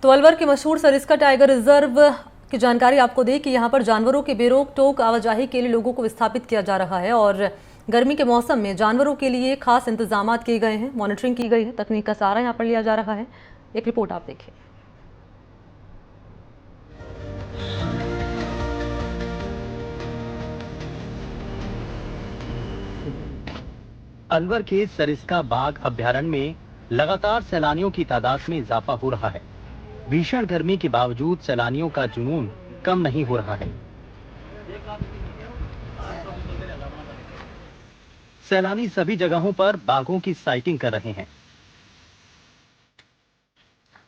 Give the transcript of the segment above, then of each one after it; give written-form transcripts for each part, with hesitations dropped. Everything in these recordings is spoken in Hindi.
तो अलवर के मशहूर सरिस्का टाइगर रिजर्व की जानकारी आपको दें कि यहाँ पर जानवरों की बेरोक टोक आवाजाही के लिए लोगों को विस्थापित किया जा रहा है और गर्मी के मौसम में जानवरों के लिए खास इंतजाम किए गए हैं, मॉनिटरिंग की गई है, तकनीक का सहारा यहाँ पर लिया जा रहा है। एक रिपोर्ट आप देखिए। अलवर के सरिस्का बाघ अभ्यारण्य में लगातार सैलानियों की तादाद में इजाफा हो रहा है। भीषण गर्मी के बावजूद सैलानियों का जुनून कम नहीं हो रहा है। सैलानी सभी जगहों पर बाघों की साइटिंग कर रहे हैं।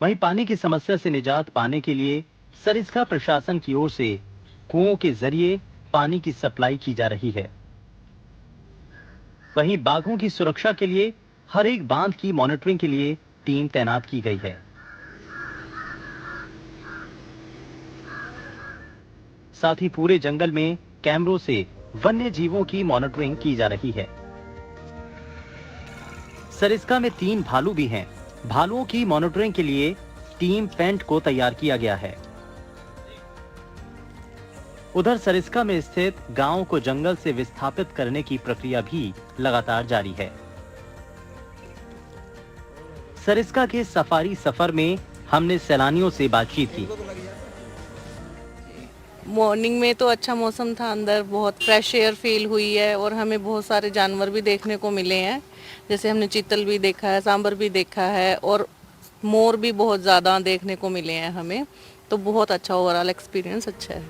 वहीं पानी की समस्या से निजात पाने के लिए सरिस्का प्रशासन की ओर से कुओं के जरिए पानी की सप्लाई की जा रही है। वहीं बाघों की सुरक्षा के लिए हर एक बांध की मॉनिटरिंग के लिए टीम तैनात की गई है। साथ ही पूरे जंगल में कैमरों से वन्य जीवों की मॉनिटरिंग की जा रही है। सरिस्का में 3 भालू भी हैं। भालुओं की मॉनिटरिंग के लिए टीम पेंट को तैयार किया गया है। उधर सरिस्का में स्थित गांव को जंगल से विस्थापित करने की प्रक्रिया भी लगातार जारी है। सरिस्का के सफारी सफर में हमने सैलानियों से बातचीत की। मॉर्निंग में तो अच्छा मौसम था, अंदर बहुत फ्रेश एयर फील हुई है और हमें बहुत सारे जानवर भी देखने को मिले हैं। जैसे हमने चीतल भी देखा है, सांबर भी देखा है और मोर भी बहुत ज़्यादा देखने को मिले हैं हमें। तो बहुत अच्छा ओवरऑल एक्सपीरियंस अच्छा है।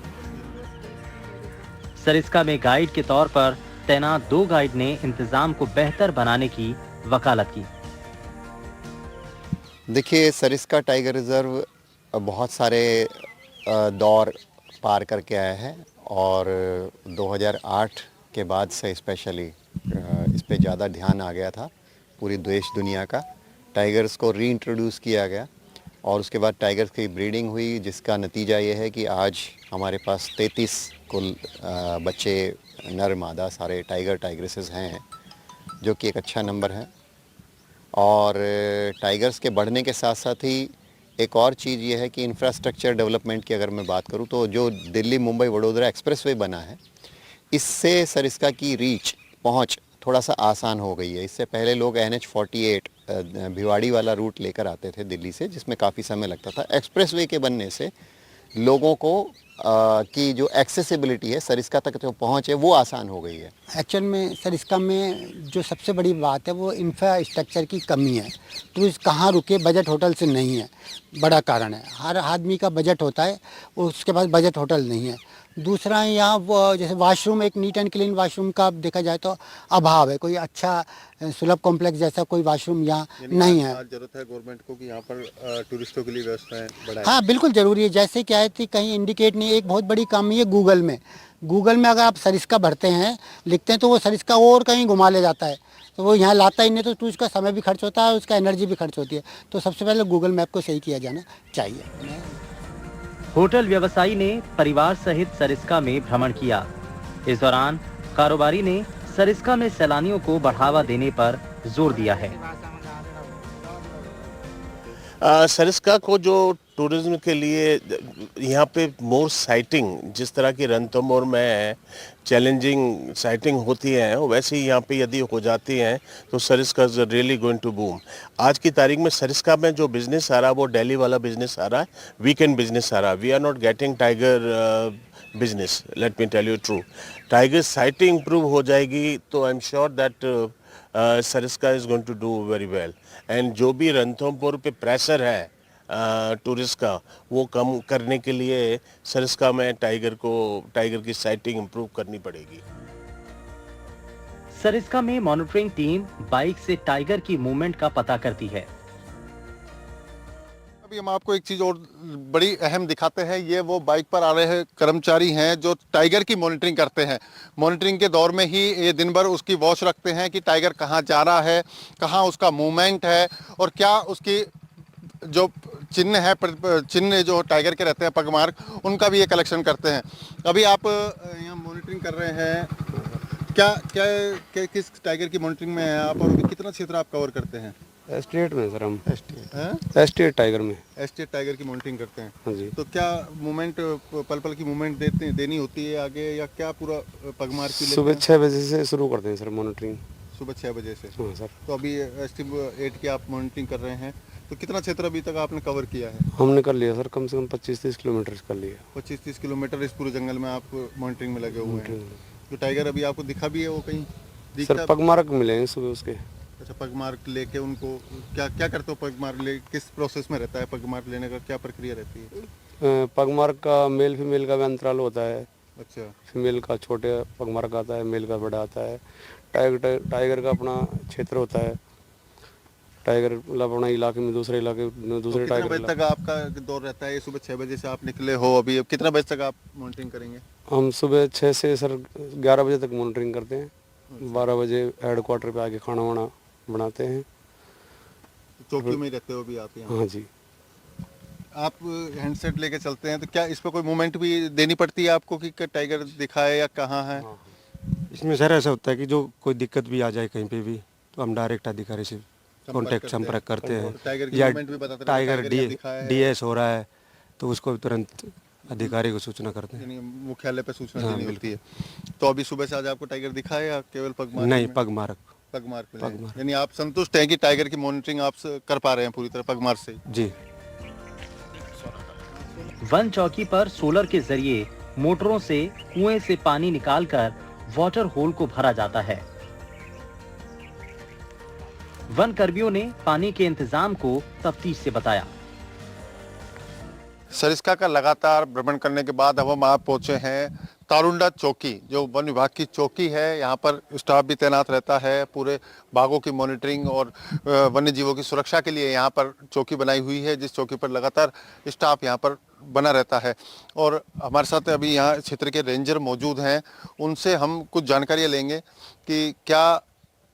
सरिस्का में गाइड के तौर पर तैनात 2 गाइड ने इंतजाम को बेहतर बनाने की वकालत की। देखिए, सरिस्का टाइगर रिजर्व बहुत सारे दौर पार करके आया है और 2008 के बाद से स्पेशली इस पे ज़्यादा ध्यान आ गया था पूरी देश दुनिया का। टाइगर्स को रीइंट्रोड्यूस किया गया और उसके बाद टाइगर्स की ब्रीडिंग हुई, जिसका नतीजा ये है कि आज हमारे पास 33 कुल बच्चे नर मादा सारे टाइग्रेसेस हैं, जो कि एक अच्छा नंबर है। और टाइगर्स के बढ़ने के साथ साथ ही एक और चीज़ ये है कि इंफ्रास्ट्रक्चर डेवलपमेंट की अगर मैं बात करूँ तो जो दिल्ली मुंबई वडोदरा एक्सप्रेसवे बना है, इससे सरिस्का की रीच पहुँच थोड़ा सा आसान हो गई है। इससे पहले लोग NH-48 भिवाड़ी वाला रूट लेकर आते थे दिल्ली से, जिसमें काफ़ी समय लगता था। एक्सप्रेसवे के बनने से लोगों को की जो एक्सेसिबिलिटी है, सरिस्का तक जो पहुँच है, वो आसान हो गई है। एक्चुअल में सरिस्का में जो सबसे बड़ी बात है वो इंफ्रास्ट्रक्चर की कमी है। टूरिस्ट कहाँ रुके, बजट होटल से नहीं है, बड़ा कारण है। हर आदमी का बजट होता है, उसके पास बजट होटल नहीं है। दूसरा यहाँ वो जैसे वाशरूम, एक नीट एंड क्लीन वाशरूम का देखा जाए तो अभाव है। कोई अच्छा सुलभ कॉम्प्लेक्स जैसा कोई वाशरूम यहाँ नहीं है। जरूरत है गवर्नमेंट को कि यहाँ पर टूरिस्टों के लिए व्यवस्थाएं बढ़ाएं। हाँ, बिल्कुल ज़रूरी है। जैसे क्या है कि कहीं इंडिकेट नहीं, एक बहुत बड़ी कमी है गूगल में अगर आप सरिस्का भरते हैं, लिखते हैं, तो वो सरिस्का और कहीं घुमा ले जाता है, तो वो यहाँ लाता ही नहीं। तो टूरिस्ट का समय भी खर्च होता है और उसका एनर्जी भी खर्च होती है। तो सबसे पहले गूगल मैप को सही किया जाना चाहिए। होटल व्यवसायी ने परिवार सहित सरिस्का में भ्रमण किया। इस दौरान कारोबारी ने सरिस्का में सैलानियों को बढ़ावा देने पर जोर दिया है। सरिस्का को जो टूरिज्म के लिए यहाँ पे मोर साइटिंग, जिस तरह की रणथंभौर में चैलेंजिंग साइटिंग होती है, वैसे ही यहाँ पे यदि हो जाती हैं तो Sariska is really going to boom. आज की तारीख में सरिस्का में जो बिजनेस आ रहा है वो दिल्ली वाला बिजनेस आ रहा है, वीकेंड बिजनेस आ रहा है। We are not getting tiger business, let me tell you true. Tiger sighting improve हो जाएगी तो I am sure that Sariska is going to do very well. And जो भी रणथंभौर पे प्रेशर है टूरिस्ट का, वो कम करने के लिए सरिस्का में टाइगर की साइटिंग इंप्रूव करनी पड़ेगी। सरिस्का में मॉनिटरिंग टीम बाइक से टाइगर की मूवमेंट का पता करती है। अभी हम आपको एक चीज़ और बड़ी अहम दिखाते हैं। ये वो बाइक पर आ रहे कर्मचारी हैं जो टाइगर की मॉनिटरिंग करते हैं। मॉनिटरिंग के दौर में ही ये दिन भर उसकी वॉच रखते हैं कि टाइगर कहाँ जा रहा है, कहाँ उसका मूवमेंट है और क्या उसकी जो चिन्ह जो टाइगर के रहते हैं, पगमार्क, उनका भी ये कलेक्शन करते हैं। अभी आप यहाँ मॉनिटरिंग कर रहे हैं, क्या किस टाइगर की मॉनिटरिंग में हैं आप और कितना क्षेत्र आप कवर करते हैं? एस्टेट में सर हम एस्टेट एस्टेट टाइगर में। एस्टेट टाइगर की मॉनिटरिंग करते हैं। हाँ जी। तो क्या मूवमेंट पल पल की मूवमेंट देनी होती है आगे, या क्या पूरा पगमार की सुबह 6 बजे से शुरू करते हैं सर मॉनिटरिंग। सुबह 6 बजे से? हाँ सर। तो अभी एस्टिमेट की आप मॉनिटरिंग कर रहे हैं, तो कितना क्षेत्र अभी तक आपने कवर किया है? हमने कर लिया सर, कम से कम 25-30 किलोमीटर कर लिया। 25-30 किलोमीटर इस पूरे जंगल में आप मॉनिटरिंग में लगे हुए हैं। तो टाइगर अभी आपको दिखा भी है वो कहीं सर? पगमार्क मिले हैं सुबह उसके। अच्छा, पगमार्क लेके उनको क्या क्या करते हो? पगमार्क ले किस प्रोसेस में रहता है? पगमार्क लेने का क्या प्रक्रिया रहती है? पगमार्क का मेल फीमेल का भी अंतराल होता है। अच्छा, फीमेल का छोटे पगमार्क आता है, मेल का बड़ा आता है। टाइगर का अपना क्षेत्र होता है। टाइगर मतलब अपना इलाके में दूसरे इलाके में दूसरे कितने टाइगर बजे तक आपका दौर रहता है? सुबह 6 बजे से आप निकले हो, अभी कितना बजे तक आप मॉनिटरिंग करेंगे? हम सुबह 6 से सर 11 बजे तक मॉनिटरिंग करते हैं। 12 बजे हेड क्वार्टर पे आके खाना वाना बनाते हैं। चौकी में ही रहते हो अभी आप यहाँ? हाँ जी। आप हैंडसेट लेके चलते हैं, तो क्या इस पर कोई मूवमेंट भी देनी पड़ती है आपको कि टाइगर दिखा है या कहाँ है? इसमें सर ऐसा होता है कि जो कोई दिक्कत भी आ जाए कहीं पे भी, तो हम डायरेक्ट अधिकारी से कांटेक्ट संपर्क करते हैं। टाइगर की या मूवमेंट भी बताते हैं, टाइगर यहाँ दिखा है, डीएस हो रहा है तो उसको तुरंत अधिकारी को सूचना करते हैं। यानी मुख्यालय पे सूचना हाँ, देनी होती है। तो अभी सुबह से आज आपको टाइगर दिखा है या केवल पगमार्क? नहीं, पगमार्क। पगमार्क मिला है। यानी आप संतुष्ट हैं कि टाइगर की मॉनिटरिंग आप कर पा रहे हैं पूरी तरह पगमार्क से? जी। वन चौकी पर सोलर के जरिए मोटरों से कुएं से पानी निकालकर वाटर होल को भरा जाता है। वन कर्मियों ने पानी के इंतजाम को तफ्तीश से बताया। सरिस्का का लगातार भ्रमण करने के बाद अब हम आप पहुंचे हैं तारुंडा चौकी, जो वन विभाग की चौकी है। यहाँ पर स्टाफ भी तैनात रहता है। पूरे बागों की मॉनिटरिंग और वन्य जीवों की सुरक्षा के लिए यहाँ पर चौकी बनाई हुई है, जिस चौकी पर लगातार स्टाफ यहाँ पर बना रहता है। और हमारे साथ अभी यहाँ क्षेत्र के रेंजर मौजूद हैं, उनसे हम कुछ जानकारियाँ लेंगे कि क्या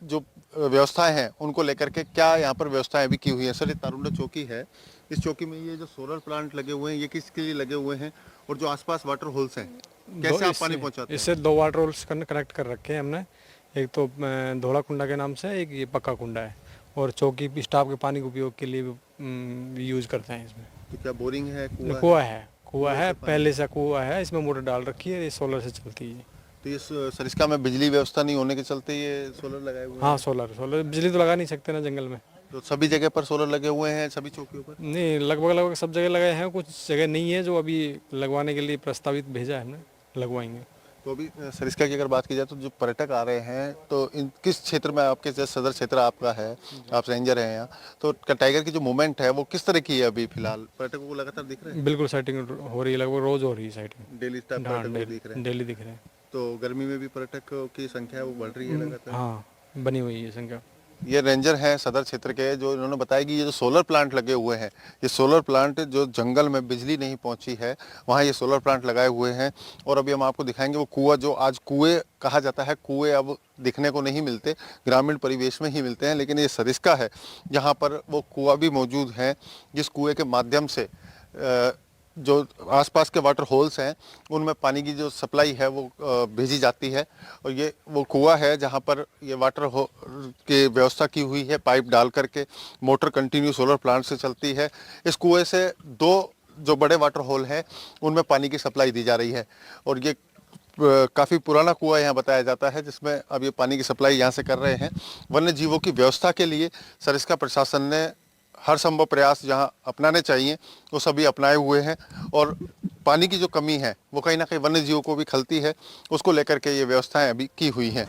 जो व्यवस्थाएं हैं उनको लेकर के क्या यहाँ पर व्यवस्थाएं भी की हुई हैं। सर, ये तारुंडा चौकी है, इस चौकी में ये जो सोलर प्लांट लगे हुए हैं ये किसके लिए लगे हुए हैं, और जो आसपास वाटर होल्स हैं कैसे आप पानी पहुंचाते हैं? इससे 2 वाटर होल्स कनेक्ट कर रखे हैं हमने। एक तो धोला कुंडा के नाम से, एक ये पक्का कुंडा है, और चौकी स्टाफ के पानी के उपयोग के लिए भी यूज करते हैं इसमें। तो क्या बोरिंग है? कुआं है, पहले से कुआं है, इसमें मोटर डाल रखी है, ये सोलर से चलती है। तो ये सरिस्का में बिजली व्यवस्था नहीं होने के चलते ये सोलर लगाए हुए हैं? हाँ, सोलर बिजली तो लगा नहीं सकते ना जंगल में। तो सभी जगह पर सोलर लगे हुए हैं, सभी चौकियों पर? नहीं, लगभग सब जगह लगाए हैं, कुछ जगह नहीं है जो अभी लगवाने के लिए प्रस्तावित भेजा है हमने, लगवाएंगे। तो अभी सरिस्का की अगर बात की जाए तो जो पर्यटक आ रहे हैं, तो इन किस क्षेत्र में आपके जैसे सदर क्षेत्र आपका है, आप रेंजर हैं यहाँ, तो टाइगर की जो मूवमेंट है वो किस तरह की है अभी फिलहाल? पर्यटकों को लगातार दिख रहे हैं? बिल्कुल, साइटिंग हो रही है, लगभग रोज हो रही है साइटिंग। डेली पर्यटक दिख रहे हैं? डेली दिख रहे हैं। तो गर्मी में भी पर्यटकों की संख्या वो बढ़ रही है लगातार? हाँ, बनी हुई है संख्या। ये रेंजर हैं सदर क्षेत्र के, जो इन्होंने बताया कि ये जो सोलर प्लांट लगे हुए हैं, ये सोलर प्लांट जो जंगल में बिजली नहीं पहुंची है वहाँ ये सोलर प्लांट लगाए हुए हैं। और अभी हम आपको दिखाएंगे वो कुआं, जो आज कुएं कहा जाता है, कुएं अब दिखने को नहीं मिलते, ग्रामीण परिवेश में ही मिलते हैं, लेकिन ये सरिस्का है जहाँ पर वो कुआं भी मौजूद है, जिस कुएँ के माध्यम से जो आसपास के वाटर होल्स हैं उनमें पानी की जो सप्लाई है वो भेजी जाती है। और ये वो कुआं है जहाँ पर ये वाटर की व्यवस्था की हुई है, पाइप डाल करके मोटर कंटिन्यू सोलर प्लांट से चलती है। इस कुएं से 2 जो बड़े वाटर होल हैं उनमें पानी की सप्लाई दी जा रही है। और ये काफ़ी पुराना कुआं यहाँ बताया जाता है, जिसमें अब ये पानी की सप्लाई यहाँ से कर रहे हैं। वन्य जीवों की व्यवस्था के लिए सरिस्का प्रशासन ने हर संभव प्रयास जहां अपनाने चाहिए वो सभी अपनाए हुए हैं। और पानी की जो कमी है वो कहीं ना कहीं वन्य जीवों को भी खलती है, उसको लेकर के ये व्यवस्थाएं अभी की हुई हैं।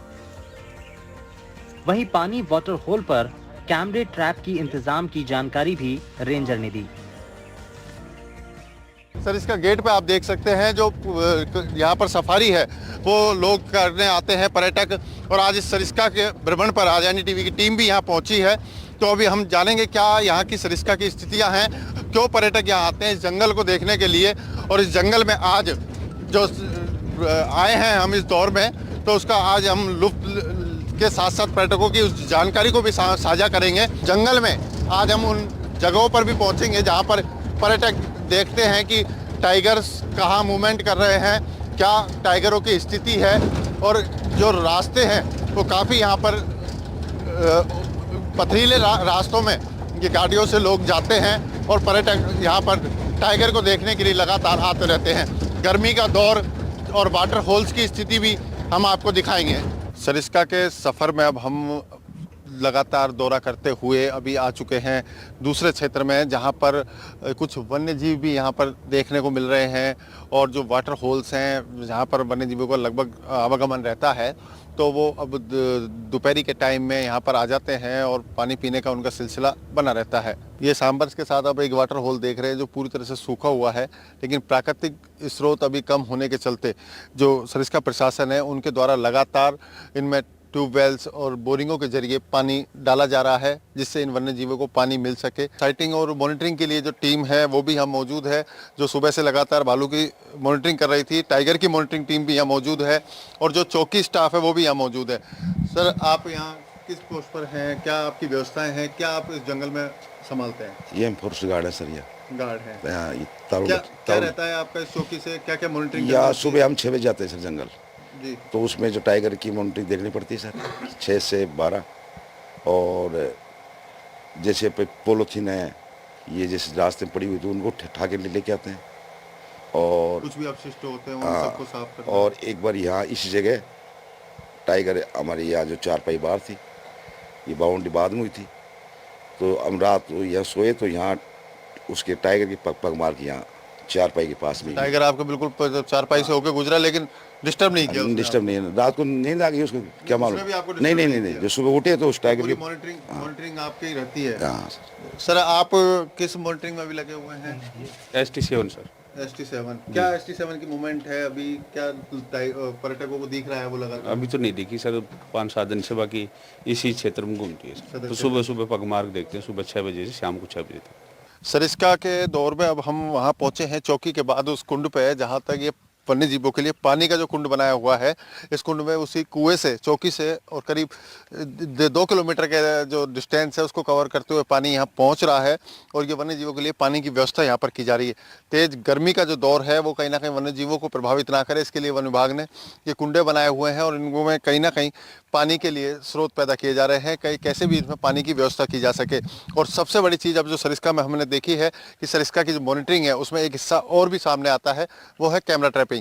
वहीं पानी वाटर होल पर कैमरे ट्रैप की इंतजाम की जानकारी भी रेंजर ने दी। सर, इसका गेट पे आप देख सकते हैं जो यहाँ पर सफारी है वो लोग करने आते हैं पर्यटक, और आज इस सरिस्का के भ्रमण पर आजानी टीवी की टीम भी यहाँ पहुँची है। तो अभी हम जानेंगे क्या यहाँ की सरिस्का की स्थितियाँ हैं, क्यों पर्यटक यहाँ आते हैं इस जंगल को देखने के लिए, और इस जंगल में आज जो आए हैं हम इस दौर में, तो उसका आज हम लुत्फ के साथ साथ पर्यटकों की उस जानकारी को भी साझा करेंगे। जंगल में आज हम उन जगहों पर भी पहुँचेंगे जहाँ पर पर्यटक देखते हैं कि टाइगर्स कहाँ मूवमेंट कर रहे हैं, क्या टाइगरों की स्थिति है, और जो रास्ते हैं वो काफ़ी यहाँ पर पथरीले रास्तों में ये गाड़ियों से लोग जाते हैं और पर्यटक यहाँ पर टाइगर को देखने के लिए लगातार आते रहते हैं। गर्मी का दौर और वाटर होल्स की स्थिति भी हम आपको दिखाएंगे। सरिस्का के सफ़र में अब हम लगातार दौरा करते हुए अभी आ चुके हैं दूसरे क्षेत्र में, जहां पर कुछ वन्य जीव भी यहां पर देखने को मिल रहे हैं और जो वाटर होल्स हैं जहां पर वन्य जीवों का लगभग आवागमन रहता है, तो वो अब दोपहरी के टाइम में यहां पर आ जाते हैं और पानी पीने का उनका सिलसिला बना रहता है। ये सांबर्स के साथ अब एक वाटर होल देख रहे हैं जो पूरी तरह से सूखा हुआ है, लेकिन प्राकृतिक स्रोत अभी कम होने के चलते जो सरिस्का प्रशासन है उनके द्वारा लगातार इनमें ट्यूबवेल्स और बोरिंगों के जरिए पानी डाला जा रहा है, जिससे इन वन्य जीवों को पानी मिल सके। साइटिंग और मॉनिटरिंग के लिए जो टीम है वो भी यहाँ मौजूद है, जो सुबह से लगातार भालू की मॉनिटरिंग कर रही थी। टाइगर की मॉनिटरिंग टीम भी यहाँ मौजूद है और जो चौकी स्टाफ है वो भी यहाँ मौजूद है। सर, आप यहाँ किस पोस्ट पर हैं, क्या आपकी व्यवस्थाएं हैं, क्या आप इस जंगल में संभालते हैं? ये हम फोरेस्ट गार्ड है सर। ये गार्ड है। क्या रहता है आपका इस चौकी से, क्या क्या मॉनिटरिंग? या सुबह हम 6 बजे जाते हैं सर जंगल, जी। तो उसमें जो टाइगर की मॉनिटरिंग देखनी पड़ती है सर 6 से 12। और जैसे पोलोथीन है ये जैसे रास्ते में पड़ी हुई तो उनको ठा के लेके आते हैं और कुछ भी अपशिष्ट होते हैं उन सबको साफ करते हैं। और एक बार यहाँ इस जगह टाइगर हमारे यहाँ जो चारपाई बाहर थी, ये बाउंड्री बाद में हुई थी, तो हम रात यहाँ सोए तो यहाँ उसके टाइगर की पग मार के यहाँ चारपाई के पास में। टाइगर आपको बिल्कुल चारपाई से होकर गुजरा, लेकिन डिस्टर्ब नहीं किया? डिस्टर्ब नहीं, रात को नींद आ गई उसको, क्या मालूम। नहीं, जो सुबह उठे तो उस टाइगर की मॉनिटरिंग आपकी रहती है। हाँ सर, आप किस मॉनिटरिंग में भी लगे हुए हैं? ST7 sir. ST7 क्या ST7 की मूवमेंट है अभी? क्या पर्यटकों को दिख रहा है वो लगातार? अभी तो नहीं दिखी सर, 5-7 दिन से, बाकी इसी क्षेत्र में घूमती है सर। तो सुबह सुबह पगमार्ग देखते हैं, सुबह 6 बजे से शाम को 6 बजे तक। सरिस्का के दौर में अब हम वहाँ पहुँचे हैं चौकी के बाद उस कुंड पे जहाँ तक ये वन्य जीवों के लिए पानी का जो कुंड बनाया हुआ है। इस कुंड में उसी कुएं से, चौकी से और करीब 2 किलोमीटर के जो डिस्टेंस है उसको कवर करते हुए पानी यहाँ पहुँच रहा है और ये वन्य जीवों के लिए पानी की व्यवस्था यहाँ पर की जा रही है। तेज़ गर्मी का जो दौर है वो कहीं ना कहीं वन्य जीवों को प्रभावित ना करे, इसके लिए वन विभाग ने ये कुंडे बनाए हुए हैं और इनको में कहीं ना कहीं पानी के लिए स्रोत पैदा किए जा रहे हैं, कहीं कैसे भी इसमें पानी की व्यवस्था की जा सके। और सबसे बड़ी चीज़ अब जो सरिस्का में हमने देखी है कि सरिस्का की जो मॉनिटरिंग है उसमें एक हिस्सा और भी सामने आता है, वो है कैमरा ट्रैपिंग।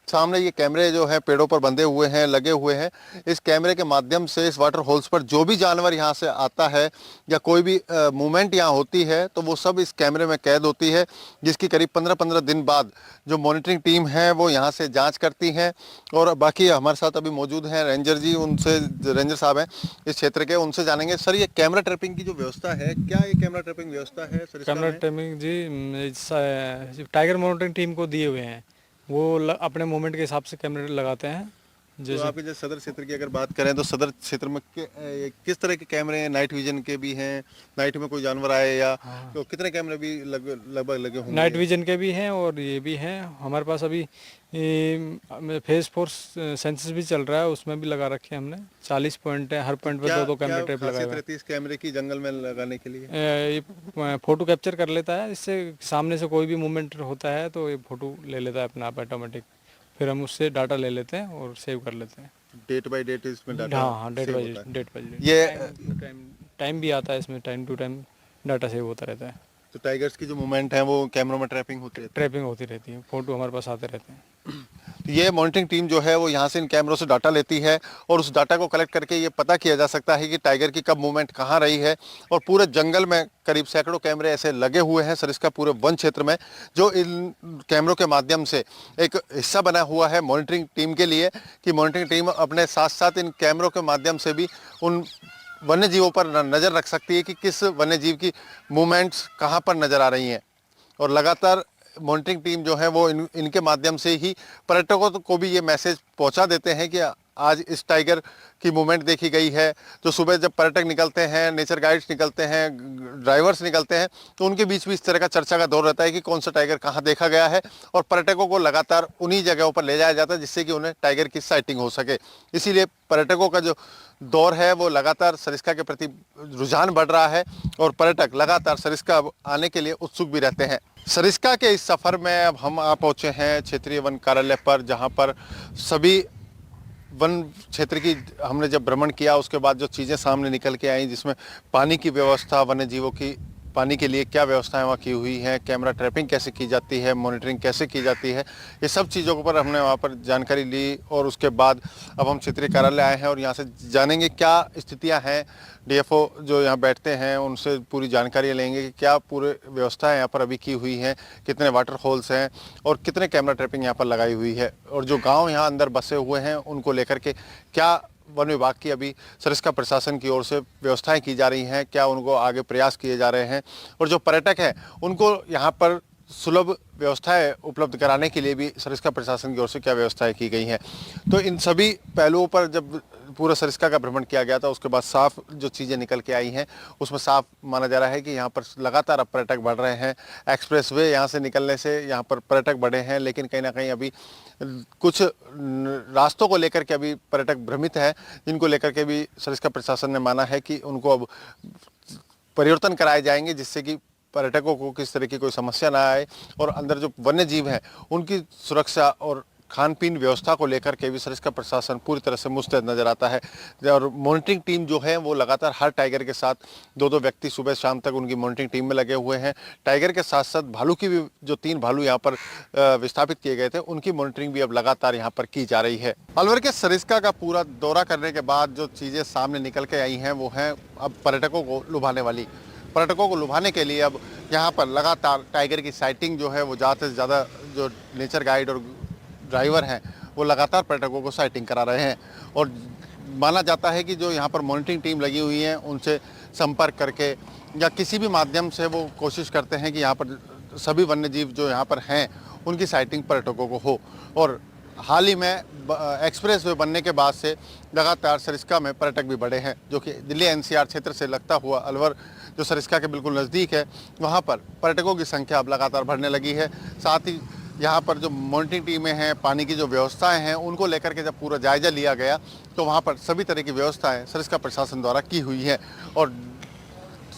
सामने ये कैमरे जो है पेड़ों पर बंधे हुए हैं, लगे हुए हैं। इस कैमरे के माध्यम से इस वाटर होल्स पर जो भी जानवर यहाँ से आता है या कोई भी मूवमेंट यहाँ होती है तो वो सब इस कैमरे में कैद होती है, जिसकी करीब 15-15 दिन बाद जो मॉनिटरिंग टीम है वो यहाँ से जांच करती हैं। और बाकी हमारे साथ अभी मौजूद हैं रेंजर जी, उनसे, रेंजर साहब हैं इस क्षेत्र के, उनसे जानेंगे। सर, ये कैमरा ट्रैपिंग की जो व्यवस्था है, क्या ये कैमरा ट्रैपिंग व्यवस्था है? कैमरा ट्रैपिंग जी टाइगर मॉनिटरिंग टीम को दिए हुए हैं, वो अपने मूवमेंट के हिसाब से कैमरे लगाते हैं। जैसे तो आपके जो सदर क्षेत्र की अगर बात करें तो सदर क्षेत्र में किस तरह के कैमरे हैं? नाइट विजन के भी हैं, नाइट में कोई जानवर आए या तो कितने कैमरे भी लगभग लगे होंगे? नाइट विजन के भी हैं और ये भी हैं हमारे पास। अभी फेस फोर्स सेंसस भी चल रहा है, उसमें भी लगा रखे हैं हमने। 40 पॉइंट है, हर पॉइंट पे 2-2 कैमरे ट्रैप लगाए हुए हैं। इस कैमरे की जंगल में लगाने के लिए ये फोटो कैप्चर कर लेता है, इससे सामने से कोई भी मूवमेंट होता है तो ये फोटो ले लेता है अपना आप ऑटोमेटिक, फिर हम उससे डाटा ले लेते हैं और सेव कर लेते हैं। डेट बाय डेट इसमें डाटा? हाँ, डेट बाय डेट। ये टाइम भी आता है इसमें, time to time data save होता रहता है। तो टाइगर्स की जो मूवमेंट है वो कैमरों में ट्रैपिंग होती रहती है, फोटो हमारे पास आते रहते हैं। तो ये मॉनिटरिंग टीम जो है वो यहाँ से इन कैमरों से डाटा लेती है और उस डाटा को कलेक्ट करके ये पता किया जा सकता है कि टाइगर की कब मूवमेंट कहाँ रही है। और पूरे जंगल में करीब सैकड़ों कैमरे ऐसे लगे हुए हैं सरिस्का पूरे वन क्षेत्र में, जो इन कैमरों के माध्यम से एक हिस्सा बना हुआ है मॉनिटरिंग टीम के लिए, कि मॉनिटरिंग टीम अपने साथ साथ इन कैमरों के माध्यम से भी उन वन्य जीवों पर नज़र रख सकती है कि किस वन्य जीव की मूवमेंट्स कहाँ पर नज़र आ रही हैं। और लगातार मॉनिटरिंग टीम जो है वो इनके माध्यम से ही पर्यटकों को भी ये मैसेज पहुंचा देते हैं कि आज इस टाइगर की मूवमेंट देखी गई है। तो सुबह जब पर्यटक निकलते हैं, नेचर गाइड्स निकलते हैं, ड्राइवर्स निकलते हैं, तो उनके बीच भी इस तरह का चर्चा का दौर रहता है कि कौन सा टाइगर कहाँ देखा गया है और पर्यटकों को लगातार उन्हीं जगहों पर ले जाया जाता है जिससे कि उन्हें टाइगर की साइटिंग हो सके। इसीलिए पर्यटकों का जो दौर है वो लगातार सरिस्का के प्रति रुझान बढ़ रहा है और पर्यटक लगातार सरिस्का आने के लिए उत्सुक भी रहते हैं। सरिस्का के इस सफ़र में अब हम आ पहुँचे हैं क्षेत्रीय वन कार्यालय पर, जहाँ पर सभी वन क्षेत्र की हमने जब भ्रमण किया उसके बाद जो चीज़ें सामने निकल के आई, जिसमें पानी की व्यवस्था, वन्य जीवों की पानी के लिए क्या व्यवस्थाएं वहाँ की हुई हैं, कैमरा ट्रैपिंग कैसे की जाती है, मॉनिटरिंग कैसे की जाती है, ये सब चीज़ों के ऊपर हमने वहाँ पर जानकारी ली। और उसके बाद अब हम क्षेत्रीय कार्यालय आए हैं और यहाँ से जानेंगे क्या स्थितियाँ हैं। डीएफओ जो यहाँ बैठते हैं उनसे पूरी जानकारी लेंगे कि क्या पूरे व्यवस्थाएं यहाँ पर अभी की हुई हैं, कितने वाटर होल्स हैं और कितने कैमरा ट्रैपिंग यहाँ पर लगाई हुई है, और जो गाँव यहाँ अंदर बसे हुए हैं उनको लेकर के क्या वन विभाग की अभी सरिस्का प्रशासन की ओर से व्यवस्थाएं की जा रही हैं, क्या उनको आगे प्रयास किए जा रहे हैं, और जो पर्यटक हैं उनको यहाँ पर सुलभ व्यवस्थाएं उपलब्ध कराने के लिए भी सरिस्का प्रशासन की ओर से क्या व्यवस्थाएं की गई हैं। तो इन सभी पहलुओं पर जब पूरा सरिस्का का भ्रमण किया गया था उसके बाद साफ जो चीज़ें निकल के आई हैं उसमें साफ माना जा रहा है कि यहाँ पर लगातार अब पर्यटक बढ़ रहे हैं। एक्सप्रेस वे यहाँ से निकलने से यहाँ पर पर्यटक बढ़े हैं, लेकिन कहीं ना कहीं अभी कुछ रास्तों को लेकर के अभी पर्यटक भ्रमित है, जिनको लेकर के भी सरिस्का प्रशासन ने माना है कि उनको अब परिवर्तन कराए जाएंगे, जिससे कि पर्यटकों को किस तरह की कोई समस्या ना आए और अंदर जो वन्य जीव हैं उनकी सुरक्षा और खान पीन व्यवस्था को लेकर के भी सरिस्का प्रशासन पूरी तरह से मुस्तैद नजर आता है। और मॉनिटरिंग टीम जो है वो लगातार हर टाइगर के साथ 2-2 व्यक्ति सुबह शाम तक उनकी मॉनिटरिंग टीम में लगे हुए हैं। टाइगर के साथ साथ भालू की भी, जो 3 भालू यहाँ पर विस्थापित किए गए थे, उनकी मॉनिटरिंग भी अब लगातार यहाँ पर की जा रही है। अलवर के सरिस्का का पूरा दौरा करने के बाद जो चीज़ें सामने निकल के आई हैं वो हैं अब पर्यटकों को लुभाने वाली। पर्यटकों को लुभाने के लिए अब यहाँ पर लगातार टाइगर की साइटिंग जो है वो ज़्यादा से ज़्यादा जो नेचर गाइड और ड्राइवर हैं वो लगातार पर्यटकों को साइटिंग करा रहे हैं। और माना जाता है कि जो यहाँ पर मॉनिटरिंग टीम लगी हुई है उनसे संपर्क करके या किसी भी माध्यम से वो कोशिश करते हैं कि यहाँ पर सभी वन्य जीव जो यहाँ पर हैं उनकी साइटिंग पर्यटकों को हो। और हाल ही में एक्सप्रेस वे बनने के बाद से लगातार सरिस्का में पर्यटक भी बढ़े हैं, जो कि दिल्ली एनसीआर क्षेत्र से लगता हुआ अलवर जो सरिस्का के बिल्कुल नज़दीक है, वहाँ पर पर्यटकों की संख्या अब लगातार बढ़ने लगी है। साथ ही यहाँ पर जो मॉनिटरिंग टीमें हैं, पानी की जो व्यवस्थाएं हैं, उनको लेकर के जब पूरा जायजा लिया गया तो वहाँ पर सभी तरह की व्यवस्थाएं सरिस्का प्रशासन द्वारा की हुई है। और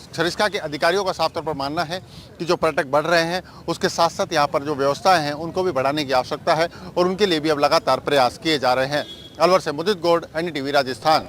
सरिस्का के अधिकारियों का साफ तौर पर मानना है कि जो पर्यटक बढ़ रहे हैं उसके साथ साथ यहाँ पर जो व्यवस्थाएं हैं उनको भी बढ़ाने की आवश्यकता है और उनके लिए भी अब लगातार प्रयास किए जा रहे हैं। अलवर से मुदित गौड़, NDTV राजस्थान।